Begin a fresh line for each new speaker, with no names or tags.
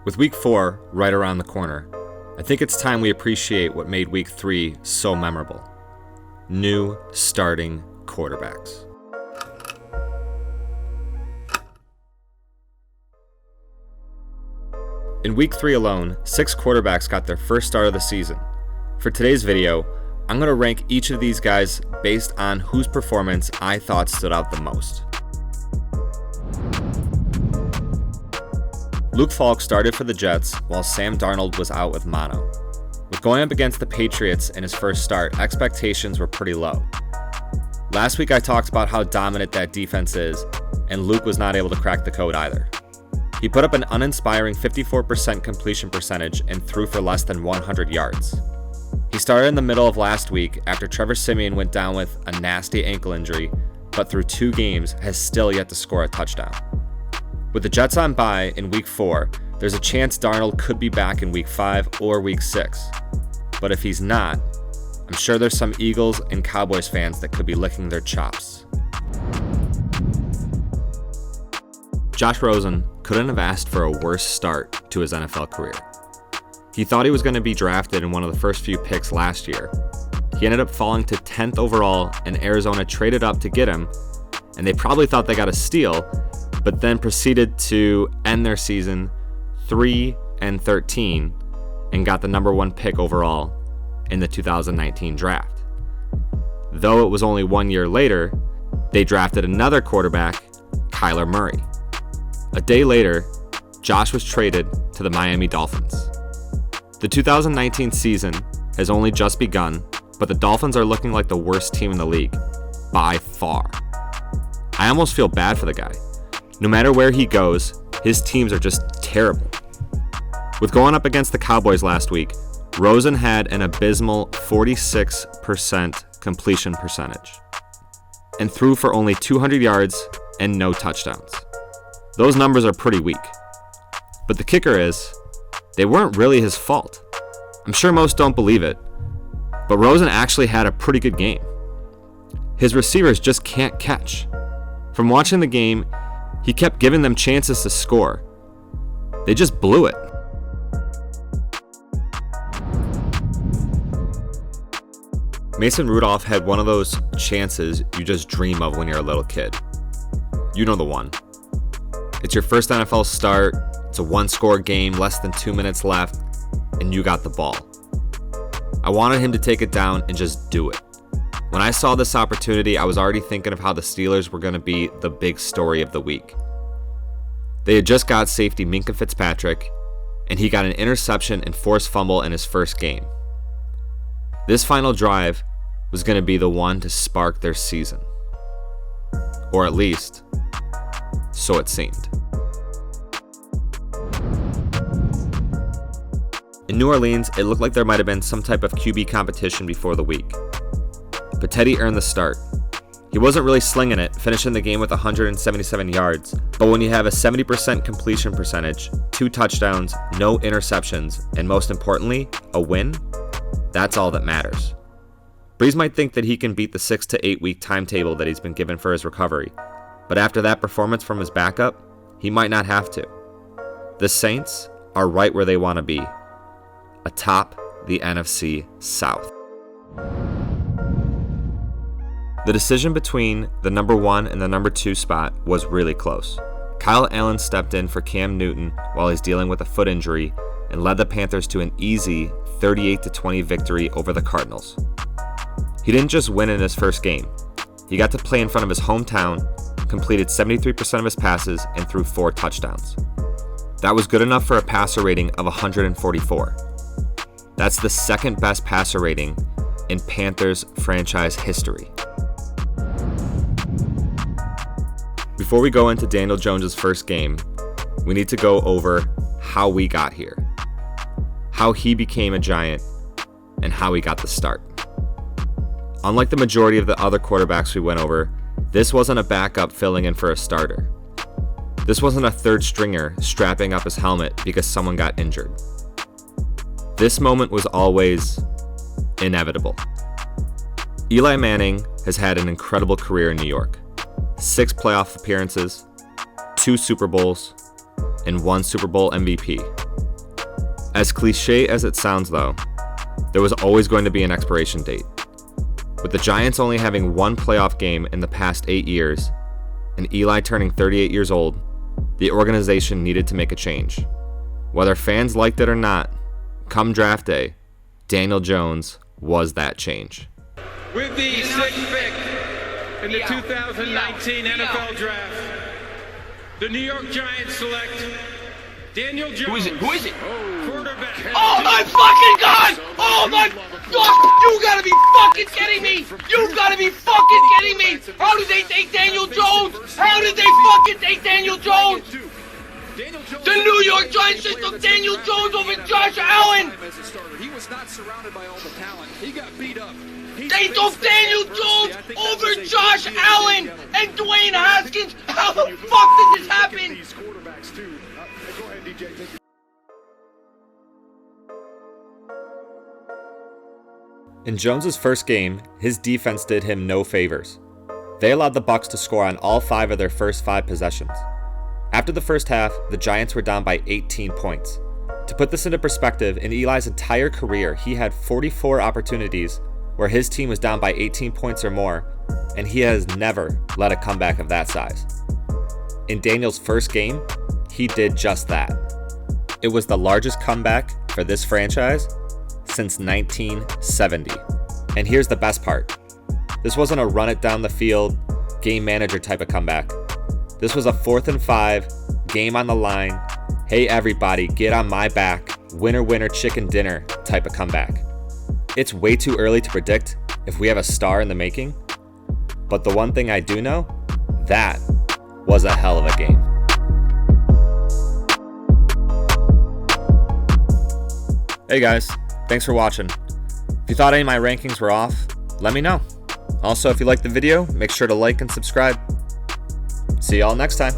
With Week 4 right around the corner, I think it's time we appreciate what made Week 3 so memorable. New starting quarterbacks. In Week 3 alone, 6 quarterbacks got their first start of the season. For today's video, I'm going to rank each of these guys based on whose performance I thought stood out the most. Luke Falk started for the Jets while Sam Darnold was out with mono. With going up against the Patriots in his first start, expectations were pretty low. Last week I talked about how dominant that defense is, and Luke was not able to crack the code either. He put up an uninspiring 54% completion percentage and threw for less than 100 yards. He started in the middle of last week after Trevor Siemian went down with a nasty ankle injury, but through 2 games has still yet to score a touchdown. With the Jets on bye in Week 4, there's a chance Darnold could be back in Week 5 or Week 6. But if he's not, I'm sure there's some Eagles and Cowboys fans that could be licking their chops. Josh Rosen couldn't have asked for a worse start to his NFL career. He thought he was going to be drafted in one of the first few picks last year. He ended up falling to 10th overall, and Arizona traded up to get him, and they probably thought they got a steal, but then proceeded to end their season 3-13 and got the number 1 pick overall in the 2019 draft. Though it was only 1 year later, they drafted another quarterback, Kyler Murray. A day later, Josh was traded to the Miami Dolphins. The 2019 season has only just begun, but the Dolphins are looking like the worst team in the league, by far. I almost feel bad for the guy. No matter where he goes, his teams are just terrible. With going up against the Cowboys last week, Rosen had an abysmal 46% completion percentage and threw for only 200 yards and no touchdowns. Those numbers are pretty weak. But the kicker is, they weren't really his fault. I'm sure most don't believe it, but Rosen actually had a pretty good game. His receivers just can't catch. From watching the game, he kept giving them chances to score. They just blew it. Mason Rudolph had one of those chances you just dream of when you're a little kid. You know the one. It's your first NFL start, it's a 1-score game, less than 2 minutes left, and you got the ball. I wanted him to take it down and just do it. When I saw this opportunity, I was already thinking of how the Steelers were going to be the big story of the week. They had just got safety Minkah Fitzpatrick, and he got an interception and forced fumble in his first game. This final drive was going to be the one to spark their season. Or at least, so it seemed. In New Orleans, it looked like there might have been some type of QB competition before the week. But Teddy earned the start. He wasn't really slinging it, finishing the game with 177 yards, but when you have a 70% completion percentage, 2 touchdowns, no interceptions, and most importantly, a win, that's all that matters. Brees might think that he can beat the 6 to 8 week timetable that he's been given for his recovery, but after that performance from his backup, he might not have to. The Saints are right where they want to be, atop the NFC South. The decision between the number 1 and the number 2 spot was really close. Kyle Allen stepped in for Cam Newton while he's dealing with a foot injury and led the Panthers to an easy 38-20 victory over the Cardinals. He didn't just win in his first game. He got to play in front of his hometown, completed 73% of his passes, and threw 4 touchdowns. That was good enough for a passer rating of 144. That's the second best passer rating in Panthers franchise history. Before we go into Daniel Jones' first game, we need to go over how we got here, how he became a Giant, and how he got the start. Unlike the majority of the other quarterbacks we went over, this wasn't a backup filling in for a starter. This wasn't a third stringer strapping up his helmet because someone got injured. This moment was always inevitable. Eli Manning has had an incredible career in New York. 6 playoff appearances, 2 Super Bowls, and 1 Super Bowl MVP. As cliche as it sounds though, there was always going to be an expiration date. With the Giants only having one playoff game in the past 8 years, and Eli turning 38 years old, the organization needed to make a change. Whether fans liked it or not, come draft day, Daniel Jones was that change.
With the sixth pick in the 2019 NFL Draft, the New York Giants select Daniel Jones.
Who is it?
Quarterback.
Oh my fucking god! Oh my god! You gotta be fucking kidding me! You gotta be fucking kidding me! How did they take Daniel Jones? How did they fucking take Daniel Jones? The New York Giants just took Daniel Jones over Josh Allen!
He was not surrounded by all the talent. He got beat up.
They took Daniel Jones over Josh Allen and Dwayne Haskins! How the fuck did this happen?
These quarterbacks too. Go ahead, DJ.
In Jones's first game, his defense did him no favors. They allowed the Bucs to score on all 5 of their first 5 possessions. After the first half, the Giants were down by 18 points. To put this into perspective, in Eli's entire career, he had 44 opportunities where his team was down by 18 points or more, and he has never led a comeback of that size. In Daniel's first game, he did just that. It was the largest comeback for this franchise since 1970. And here's the best part. This wasn't a run it down the field, game manager type of comeback. This was a 4th and 5, game on the line, hey everybody, get on my back, winner winner chicken dinner type of comeback. It's way too early to predict if we have a star in the making, but the one thing I do know, that was a hell of a game. Hey guys, thanks for watching. If you thought any of my rankings were off, let me know. Also, if you liked the video, make sure to like and subscribe. See y'all next time.